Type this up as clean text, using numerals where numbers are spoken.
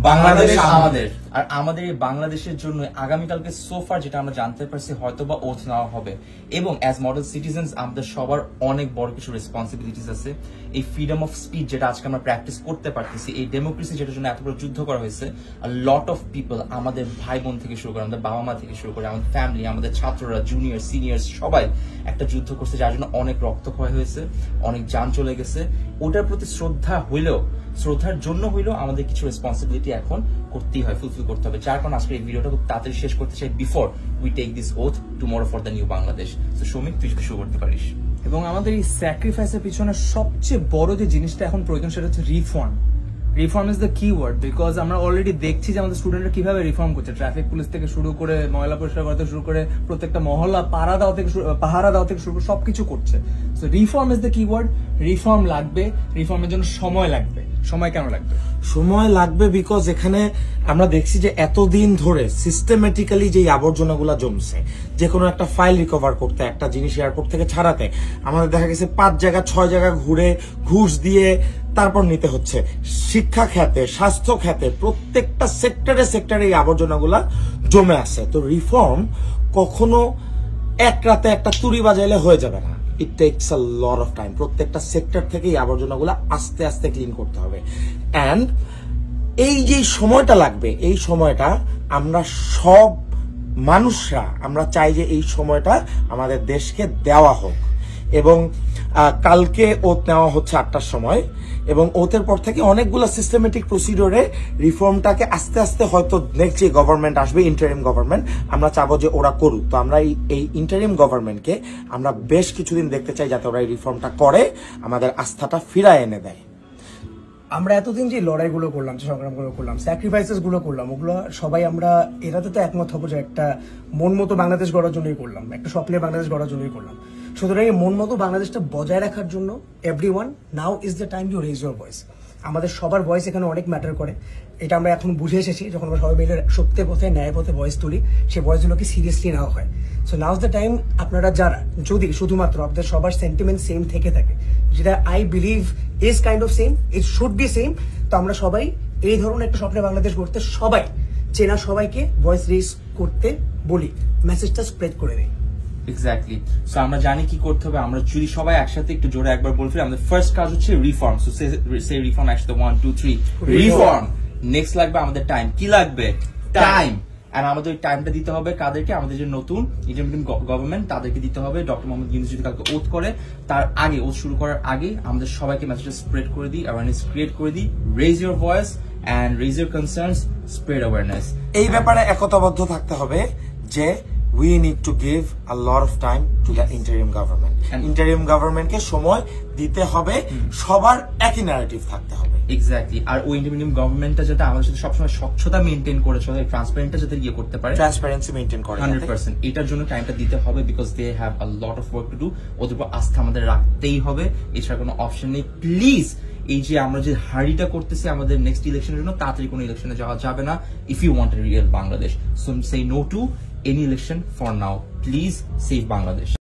বাংলাদেশ আমাদের। আর আমাদের এই বাংলাদেশের জন্য আগামীকালকে সোফার যেটা আমরা জানতে পারছি হয়তোবা ওথ নেওয়া হবে, এবং অ্যাজ মডেল সিটিজেন্স আমাদের সবার অনেক বড় কিছু রেসপন্সিবিলিটিস আছে। এই ফ্রিডম অফ স্পিচ যেটা আজকে আমরা প্র্যাকটিস করতে পারতেছি, এই ডেমোক্রেসি যেটার জন্য এত বড় যুদ্ধ করা হয়েছে, লট অফ পিপল, আমাদের ভাই বোন থেকে শুরু করে, আমাদের বাবা মা থেকে শুরু করে, আমাদের ফ্যামিলি, আমাদের ছাত্ররা, জুনিয়র সিনিয়র সবাই একটা যুদ্ধ করছে, যার জন্য অনেক রক্তক্ষয় হয়েছে, অনেক জান চলে গেছে। ওটার প্রতি শ্রদ্ধার জন্য হইলেও আমাদের কিছু রেসপন্সিবিলিটি এখন করতেই হয়, ফুলফিল করতে হবে। যার কারণে আজকে এই ভিডিওটা খুব তাড়াতাড়ি শেষ করতে চাই before we take this oath tomorrow for the new Bangladesh. তো সৌমিক, তুই যদি শুরু করতে পারিস। এবং আমাদের এই স্যাক্রিফাইসের পিছনে সবচেয়ে বড় যে জিনিসটা এখন প্রয়োজন সেটা হচ্ছে রিফর্ম। রিফর্ম ইজ দ্য কি ওয়ার্ড, বিকজ আমরা অলরেডি দেখছি যে আমাদের স্টুডেন্টরা কিভাবে রিফর্ম করছে। ট্রাফিক পুলিশ থেকে শুরু করে, ময়লা পরিষ্কার করতে শুরু করে, প্রত্যেকটা মহল্লা পাহারা দেওয়া থেকে শুরু করে সবকিছু করছে। সো রিফর্ম ইজ দ্য কি ওয়ার্ড। রিফর্ম লাগবে, রিফর্মের জন্য সময় লাগবে। সময় কেন লাগবে? সময় লাগবে বিকজ এখানে আমরা দেখছি যে এতদিন ধরে সিস্টেমেটিক্যালি যে আবর্জনাগুলো জমছে, যে কোনো একটা ফাইল রিকভার করতে, একটা জিনিস এয়ারপোর্ট থেকে ছাড়াতে আমাদের দেখা গেছে 5 জায়গা 6 জায়গা ঘুরে ঘুষ দিয়ে তারপর নিতে হচ্ছে। শিক্ষা খাতে, স্বাস্থ্য খাতে, প্রত্যেকটা সেক্টরে এই আবর্জনাগুলা জমে আছে। তো রিফর্ম কখনো এক রাতে একটা তুড়ি বাজাইলে হয়ে যাবে না। ইট tax a lot of time. প্রত্যেকটা সেক্টর থেকে এই আবর্জনাগুলো আস্তে আস্তে ক্লিন করতে হবে। অ্যান্ড এই যে সময়টা লাগবে, এই সময়টা আমরা সব মানুষরা আমরা চাই যে এই সময়টা আমাদের দেশকে দেওয়া হোক। এবং কালকে ওথ নেওয়া হচ্ছে 8টার সময়, এবং ওথের পর থেকে অনেকগুলো সিস্টেমেটিক প্রসিডিওরে রিফর্মটাকে আস্তে আস্তে হয়তো নেক্সট যে গভর্নমেন্ট আসবে, ইন্টারিম গভর্নমেন্ট, আমরা চাবো যে ওরা করুক। তো আমরা এই ইন্টারিম গভর্নমেন্টকে আমরা বেশ কিছুদিন দেখতে চাই যাতে ওরা এই রিফর্মটা করে আমাদের আস্থাটা ফিরায় এনে দেয়। আমরা এতদিন যে লড়াইগুলো করলাম, যে সংগ্রামগুলো করলাম, স্যাক্রিফাইসেস গুলো করলাম, ওগুলো সবাই আমরা এটাতে তো একমত হবো যে একটা মন মতো বাংলাদেশ গড়ার জন্যই করলাম, একটা স্বপ্নের বাংলাদেশ গড়ার জন্যই করলাম। সুতরাং এই মন মতো বাংলাদেশটা বজায় রাখার জন্য everyone, now is the time to raise your voice. আমাদের সবার ভয়েস এখানে অনেক ম্যাটার করে। এটা আমরা এখন বুঝে এসেছি, যখন আমরা সবাই মিলে সত্যের পথে, ন্যায় পথে ভয়েস তুলি, সেই ভয়েসগুলোকে সিরিয়াসলি নেওয়া হয়। So now is the time, আপনারা যারা, যদি শুধুমাত্র আপনাদের সবার সেন্টিমেন্ট সেম থেকে থাকে, যেটা I believe is kind of same, it should be same, তো আমরা সবাই এই ধরনের একটা স্বপ্নের বাংলাদেশ গড়তে, সবাই চেনা সবাইকে ভয়েস রেজ করতে বলি, মেসেজটা স্প্রেড করে দিই। এক্স্যাক্টলি। সো আমরা জানি কি করতে হবে। আমরা যদি সবাই একসাথে একটু জোরে একবার বলতে পারি, আমাদের ফার্স্ট কাজ হচ্ছে রিফর্ম। সো সে রিফর্ম একসাথে 1 2 3 রিফর্ম। নেক্সট লাগবে আমাদের টাইম। কি লাগবে? টাইম। আর আমাদের ওই টাইমটা দিতে হবে কাদেরকে? আমাদের যে নতুন ইন্টারিম গভর্নমেন্ট, তাদেরকে দিতে হবে। ডক্টর মোহাম্মদ ইউনূস যদি কালকে ওথ করে, তার আগে, ওথ শুরু করার আগে আমাদের সবাইকে মেসেজটা স্প্রেড করে দিই, অ্যাওয়ারনেস ক্রিয়েট করে দিই। Raise your voice and raise your concerns, spread awareness. এই ব্যাপারে একতাবদ্ধ থাকতে হবে যে we need to give a lot of time to the interim government. Interim গভর্নমেন্টকে সময় দিতে হবে, সবার একই ন্যারেটিভ থাকতে হবে। এক্স্যাক্টলি। আর ওই ইন্টারিম গভর্নমেন্টটা যাতে আমাদের সাথে সবসময় স্বচ্ছতা মেনটেন করে চলে, ট্রান্সপারেন্টটা যাতে ইয়ে করতে পারে, ট্রান্সপারেন্সি মেনটেন করে 100%। এটার জন্য টাইমটা দিতে হবে, because they have a lot of work to do. ওদের উপর আস্থা আমাদের রাখতেই হবে, এছাড়া কোনো অপশন নেই। প্লিজ, এই যে আমরা যে হাড়িটা করতেছি আমাদের নেক্সট ইলেকশনের জন্য, তাড়াতাড়ি কোনো ইলেকশনে যাওয়া যাবে না if you want a real Bangladesh. So say no to any election for now. Please save Bangladesh.